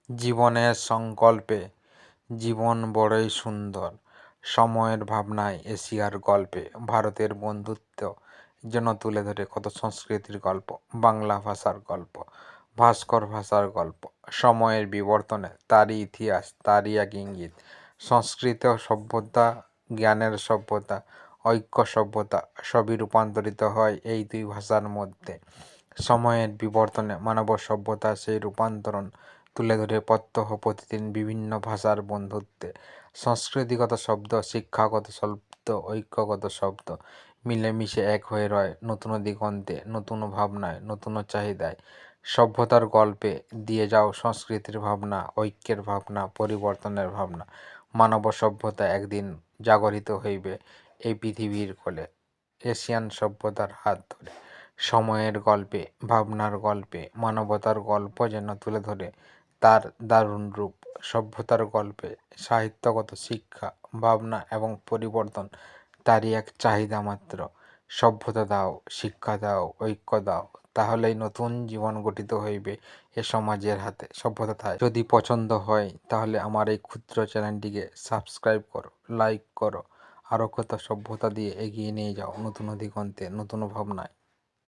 জীবনের সংকল্পে জীবন বড়ই সুন্দর। সময়ের ভাবনায় এশিয়ার গল্পে ভারতের বন্ধুত্ব যেন তুলে ধরে কত সংস্কৃতির গল্প। বাংলা ভাষার গল্প, ভাস্কর ভাষার গল্প। সময়ের বিবর্তনে তারই ইতিহাস, তারই এক ইঙ্গিত। সংস্কৃত সভ্যতা, জ্ঞানের সভ্যতা, ঐক্য সভ্যতা সবই রূপান্তরিত হয় এই দুই ভাষার মধ্যে। সময়ের বিবর্তনে মানব সভ্যতা সেই রূপান্তরণ তুলে ধরে প্রত্যহ প্রতিদিন বিভিন্ন ভাষার বন্ধুত্বে। সংস্কৃতিগত শব্দ, শিক্ষাগত শব্দ, ঐক্যগত শব্দ মিলেমিশে এক হয়ে রয় নতুন দিগন্তে, নতুন ভাবনায়, নতুন চাহিদায়। সভ্যতার গল্পে দিয়ে যাও সংস্কৃতির ভাবনা, ঐক্যের ভাবনা, পরিবর্তনের ভাবনা। মানব সভ্যতা একদিন জাগরিত হইবে এই পৃথিবীর কোলে, এশিয়ান সভ্যতার হাত ধরে। সময়ের গল্পে, ভাবনার গল্পে মানবতার গল্প যেন তুলে ধরে তার দারুণ রূপ। সভ্যতার গল্পে সাহিত্যগত শিক্ষা, ভাবনা এবং পরিবর্তন তারই এক চাহিদা মাত্র। সভ্যতা দাও, শিক্ষা দাও, ঐক্য দাও, তাহলেই নতুন জীবন গঠিত হইবে এ সমাজের হাতে। সভ্যতা তাই। যদি পছন্দ হয় তাহলে আমার এই ক্ষুদ্র চ্যানেলটিকে সাবস্ক্রাইব করো, লাইক করো, আরও কত সভ্যতা দিয়ে এগিয়ে নিয়ে যাও নতুন দিগন্তে, নতুন ভাবনায়।